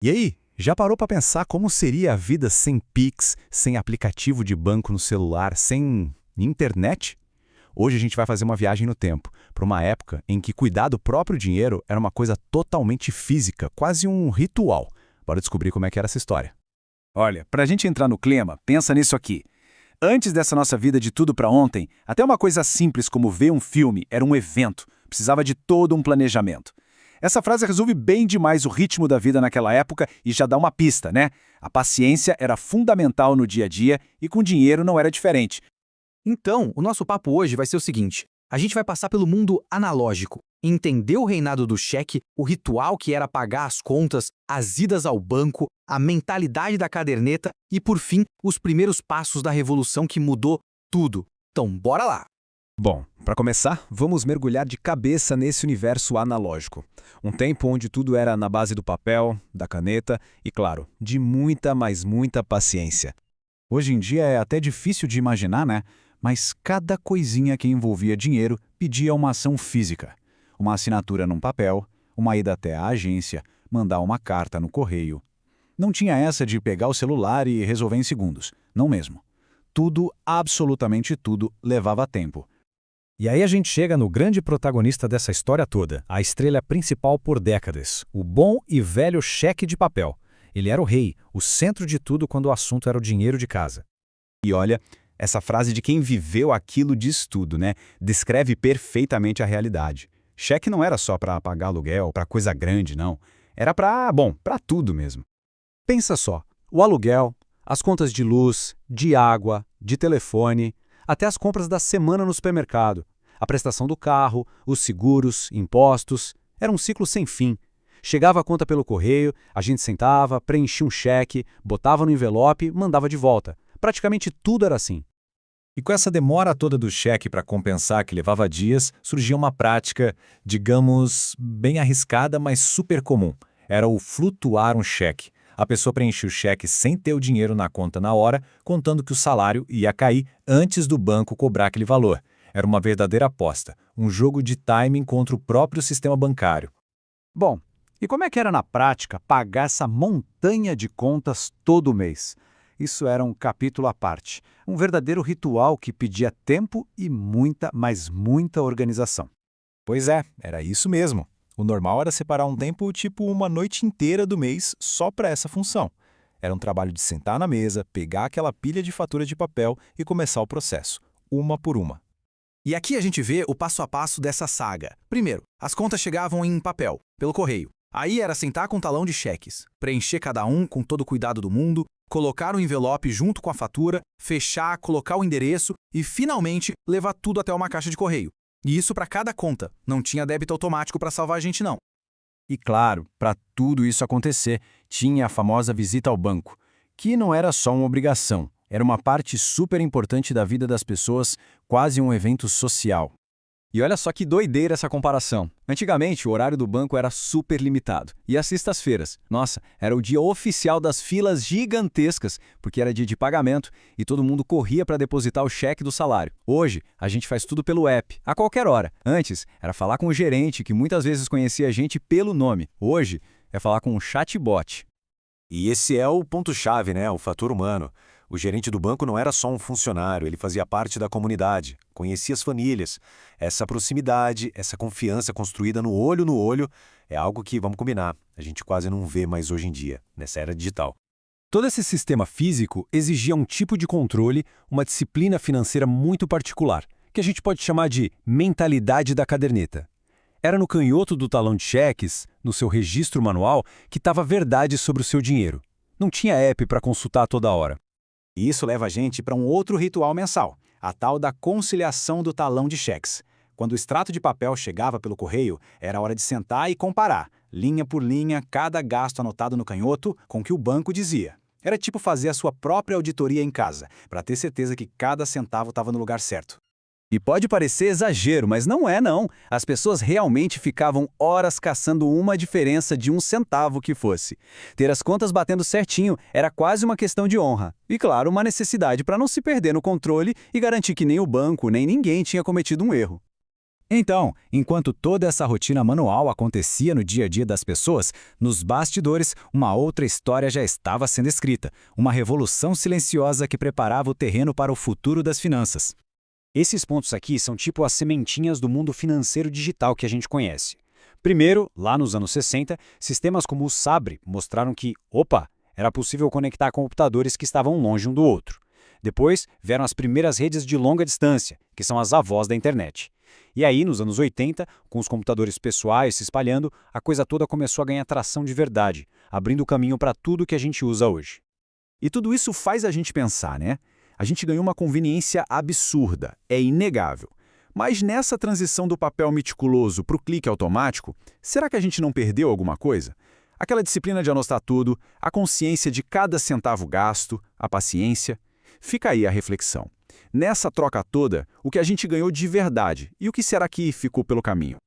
E aí, já parou para pensar como seria a vida sem Pix, sem aplicativo de banco no celular, sem internet? Hoje a gente vai fazer uma viagem no tempo, para uma época em que cuidar do próprio dinheiro era uma coisa totalmente física, quase um ritual. Bora descobrir como é que era essa história. Olha, pra gente entrar no clima, pensa nisso aqui. Antes dessa nossa vida de tudo pra ontem, até uma coisa simples como ver um filme era um evento, precisava de todo um planejamento. Essa frase resume bem demais o ritmo da vida naquela época e já dá uma pista, né? A paciência era fundamental no dia a dia e com dinheiro não era diferente. Então, o nosso papo hoje vai ser o seguinte: a gente vai passar pelo mundo analógico, entender o reinado do cheque, o ritual que era pagar as contas, as idas ao banco, a mentalidade da caderneta e, por fim, os primeiros passos da revolução que mudou tudo. Então, bora lá! Bom, para começar, vamos mergulhar de cabeça nesse universo analógico. Um tempo onde tudo era na base do papel, da caneta e, claro, de muita, mas muita paciência. Hoje em dia é até difícil de imaginar, né? Mas cada coisinha que envolvia dinheiro pedia uma ação física. Uma assinatura num papel, uma ida até a agência, mandar uma carta no correio. Não tinha essa de pegar o celular e resolver em segundos. Não mesmo. Tudo, absolutamente tudo, levava tempo. E aí a gente chega no grande protagonista dessa história toda, a estrela principal por décadas, o bom e velho cheque de papel. Ele era o rei, o centro de tudo quando o assunto era o dinheiro de casa. E olha, essa frase de quem viveu aquilo diz tudo, né? Descreve perfeitamente a realidade. Cheque não era só para pagar aluguel, para coisa grande, não. Era para tudo mesmo. Pensa só, o aluguel, as contas de luz, de água, de telefone, até as compras da semana no supermercado, a prestação do carro, os seguros, impostos, era um ciclo sem fim. Chegava a conta pelo correio, a gente sentava, preenchia um cheque, botava no envelope, mandava de volta. Praticamente tudo era assim. E com essa demora toda do cheque para compensar, que levava dias, surgia uma prática, digamos, bem arriscada, mas super comum. Era o flutuar um cheque. A pessoa preenchia o cheque sem ter o dinheiro na conta na hora, contando que o salário ia cair antes do banco cobrar aquele valor. Era uma verdadeira aposta, um jogo de timing contra o próprio sistema bancário. Bom, e como é que era na prática pagar essa montanha de contas todo mês? Isso era um capítulo à parte, um verdadeiro ritual que pedia tempo e muita, mas muita organização. Pois é, era isso mesmo. O normal era separar um tempo, tipo uma noite inteira do mês, só para essa função. Era um trabalho de sentar na mesa, pegar aquela pilha de faturas de papel e começar o processo, uma por uma. E aqui a gente vê o passo a passo dessa saga. Primeiro, as contas chegavam em papel, pelo correio. Aí era sentar com um talão de cheques, preencher cada um com todo o cuidado do mundo, colocar o envelope junto com a fatura, fechar, colocar o endereço e, finalmente, levar tudo até uma caixa de correio. E isso para cada conta. Não tinha débito automático para salvar a gente, não. E claro, para tudo isso acontecer, tinha a famosa visita ao banco, que não era só uma obrigação, era uma parte super importante da vida das pessoas, quase um evento social. E olha só que doideira essa comparação. Antigamente, o horário do banco era super limitado. E às sextas-feiras, nossa, era o dia oficial das filas gigantescas, porque era dia de pagamento e todo mundo corria para depositar o cheque do salário. Hoje, a gente faz tudo pelo app, a qualquer hora. Antes, era falar com o gerente, que muitas vezes conhecia a gente pelo nome. Hoje, é falar com um chatbot. E esse é o ponto-chave, né? O fator humano. O gerente do banco não era só um funcionário, ele fazia parte da comunidade, conhecia as famílias. Essa proximidade, essa confiança construída no olho, é algo que, vamos combinar, a gente quase não vê mais hoje em dia, nessa era digital. Todo esse sistema físico exigia um tipo de controle, uma disciplina financeira muito particular, que a gente pode chamar de mentalidade da caderneta. Era no canhoto do talão de cheques, no seu registro manual, que estava a verdade sobre o seu dinheiro. Não tinha app para consultar toda hora. E isso leva a gente para um outro ritual mensal, a tal da conciliação do talão de cheques. Quando o extrato de papel chegava pelo correio, era hora de sentar e comparar, linha por linha, cada gasto anotado no canhoto com o que o banco dizia. Era tipo fazer a sua própria auditoria em casa, para ter certeza que cada centavo estava no lugar certo. E pode parecer exagero, mas não é não. As pessoas realmente ficavam horas caçando uma diferença de um centavo que fosse. Ter as contas batendo certinho era quase uma questão de honra. E claro, uma necessidade para não se perder no controle e garantir que nem o banco, nem ninguém tinha cometido um erro. Então, enquanto toda essa rotina manual acontecia no dia a dia das pessoas, nos bastidores, uma outra história já estava sendo escrita, uma revolução silenciosa que preparava o terreno para o futuro das finanças. Esses pontos aqui são tipo as sementinhas do mundo financeiro digital que a gente conhece. Primeiro, lá nos anos 60, sistemas como o Sabre mostraram que, era possível conectar computadores que estavam longe um do outro. Depois, vieram as primeiras redes de longa distância, que são as avós da internet. E aí, nos anos 80, com os computadores pessoais se espalhando, a coisa toda começou a ganhar tração de verdade, abrindo o caminho para tudo que a gente usa hoje. E tudo isso faz a gente pensar, né? A gente ganhou uma conveniência absurda, é inegável. Mas nessa transição do papel meticuloso para o clique automático, será que a gente não perdeu alguma coisa? Aquela disciplina de anotar tudo, a consciência de cada centavo gasto, a paciência. Fica aí a reflexão. Nessa troca toda, o que a gente ganhou de verdade e o que será que ficou pelo caminho?